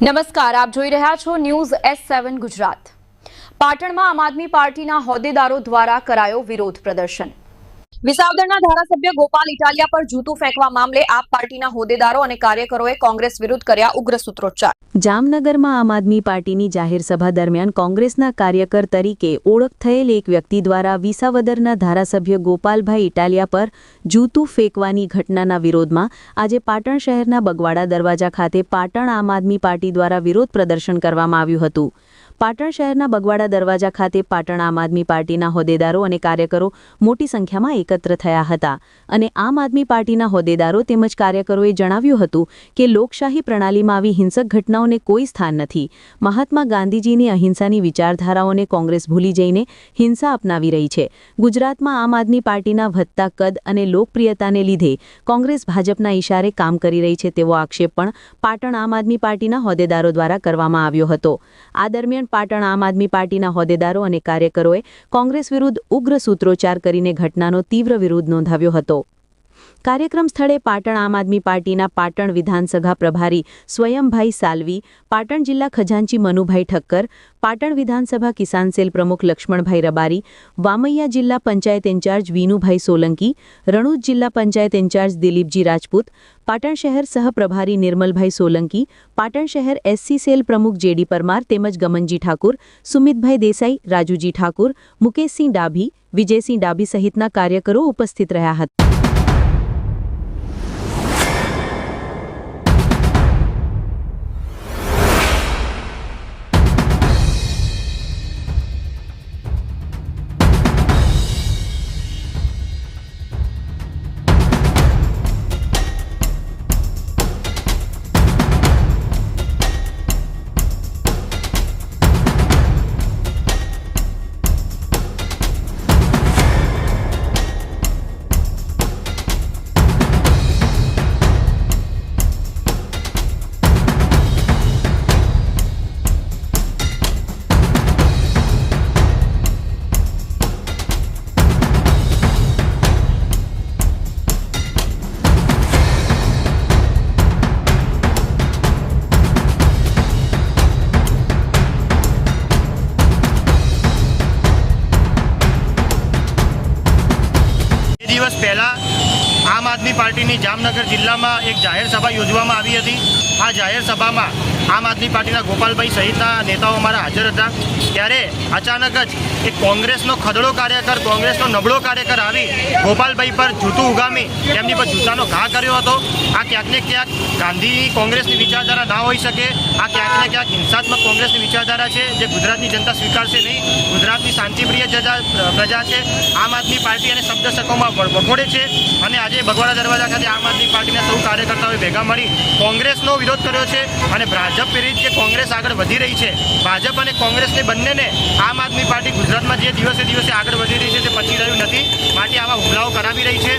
નમસ્કાર, આપ જોઈ રહ્યા છો ન્યૂઝ S7 ગુજરાત। પાટણમાં આમ આદમી પાર્ટીના હોદ્દેદારો દ્વારા કરાયો વિરોધ પ્રદર્શન। વિસાવદરના ધારાસભ્ય ગોપાલ ઇટાલિયા પર જૂતું ફેંકવા મામલે આપ પાર્ટીના હોદ્દેદારો અને કાર્યકરોએ કોંગ્રેસ વિરુદ્ધ કર્યા ઉગ્ર સૂત્રોચ્ચાર। જામનગરમાં આમ આદમી પાર્ટીની જાહેર સભા દરમિયાન કોંગ્રેસના કાર્યકર તરીકે ઓળખ થયેલ એક વ્યક્તિ દ્વારા વિસાવદરના ધારાસભ્ય ગોપાલભાઈ ઇટાલિયા પર જૂતું ફેંકવાની ઘટનાના વિરોધમાં આજે પાટણ શહેરના બગવાડા દરવાજા ખાતે પાટણ આમ આદમી પાર્ટી દ્વારા વિરોધ પ્રદર્શન કરવામાં આવ્યું હતું। પાટણ શહેરના બગવાડા દરવાજા ખાતે પાટણ આમ આદમી પાર્ટીના હોદ્દેદારો અને કાર્યકરો મોટી સંખ્યામાં એકત્ર થયા હતા અને આમ આદમી પાર્ટીના હોદ્દેદારો તેમજ કાર્યકરોએ જણાવ્યું હતું કે લોકશાહી પ્રણાલીમાં આવી હિંસક ઘટનાઓને કોઈ સ્થાન નથી। મહાત્મા ગાંધીજીની અહિંસાની વિચારધારાઓને કોંગ્રેસ ભૂલી જઈને હિંસા અપનાવી રહી છે। ગુજરાતમાં આમ આદમી પાર્ટીના વધતા કદ અને લોકપ્રિયતાને લીધે કોંગ્રેસ ભાજપના ઇશારે કામ કરી રહી છે તેવો આક્ષેપ પણ પાટણ આમ આદમી પાર્ટીના હોદ્દેદારો દ્વારા કરવામાં આવ્યો હતો। આ દરમિયાન પાટણ આમ આદમી પાર્ટીના હોદ્દેદારો અને કાર્યકરોએ કોંગ્રેસ વિરુદ્ધ ઉગ્ર સૂત્રોચ્ચાર કરીને ઘટનાનો તીવ્ર વિરોધ નોંધાવ્યો હતો। કાર્યક્રમ સ્થળે પાટણ આમ આદમી પાર્ટીના પાટણ વિધાનસભા પ્રભારી સ્વયંભાઈ સાલવી, પાટણ જિલ્લા ખજાનચી મનુભાઈ ઠક્કર, પાટણ વિધાનસભા કિસાન સેલ પ્રમુખ લક્ષ્મણભાઈ રબારી, વામૈયા જિલ્લા પંચાયત ઇન્ચાર્જ વિનુભાઈ સોલંકી, રણુજ જિલ્લા પંચાયત ઇન્ચાર્જ દિલીપજી રાજપૂત, પાટણ શહેર સહપ્રભારી નિર્મલભાઈ સોલંકી, પાટણ શહેર SC સેલ પ્રમુખ JD પરમાર તેમજ ગમનજી ઠાકુર, સુમિતભાઈ દેસાઈ, રાજુજી ઠાકુર, મુકેશસિંહ ડાભી, વિજયસિંહ ડાભી સહિતના કાર્યકરો ઉપસ્થિત રહ્યા હતા। દિવસ પહેલાં આમ આદમી પાર્ટીની જામનગર જિલ્લામાં એક જાહેર સભા યોજવામાં આવી હતી। આ જાહેર સભામાં આમ આદમી પાર્ટીના ગોપાલભાઈ સહિતના નેતાઓ અમારા હાજર હતા। ત્યારે અચાનક જ એક કોંગ્રેસનો ખદડો કાર્યકર, કોંગ્રેસનો નબળો કાર્યકર આવી ગોપાલભાઈ પર જૂતું ઉગામી તેમની પર જૂતાનો ઘા કર્યો હતો। આ ક્યાંક ને ક્યાંક ગાંધી કોંગ્રેસની વિચારધારા ના હોઈ શકે। આ ક્યાંક ને ક્યાંક હિંસાત્મક કોંગ્રેસની વિચારધારા છે જે ગુજરાતની જનતા સ્વીકારશે નહીં। ગુજરાતની શાંતિપ્રિય પ્રજા છે, આમ આદમી પાર્ટી અને શબ્દ શકોમાં વખોડે છે અને આજે બગવાડા દરવાજા ખાતે આમ આદમી પાર્ટીના સૌ કાર્યકર્તાઓએ ભેગા મળી કોંગ્રેસનો વિરોધ કર્યો છે અને ભાજપ વિરુદ્ધ જે કોંગ્રેસ આગળ વધી રહી છે, ભાજપ અને કોંગ્રેસને બંનેને આમ આદમી પાર્ટી ગુજરાતમાં જે દિવસે દિવસે આગળ વધી રહી છે તે પચી રહ્યું નથી, માટે આવા હુમલાઓ કરાવી રહી છે।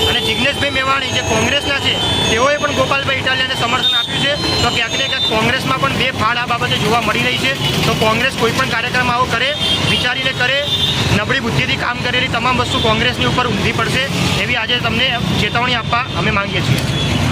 અને જિગ્નેશભાઈ મેવાણી જે કોંગ્રેસના છે તેઓએ પણ ગોપાલભાઈ ઇટાલિયાને સમર્થન આપ્યું છે। તો ક્યાંક ને ક્યાંક કોંગ્રેસમાં પણ બે ફાળ આ બાબતે જોવા મળી રહી છે। તો કોંગ્રેસ કોઈ પણ કાર્યક્રમ આવો કરે વિચારીને કરે, નબળી બુદ્ધિથી કામ કરેલી તમામ વસ્તુ કોંગ્રેસની ઉપર ઊંધી પડશે એવી આજે તમને ચેતવણી આપવા અમે માંગીએ છીએ।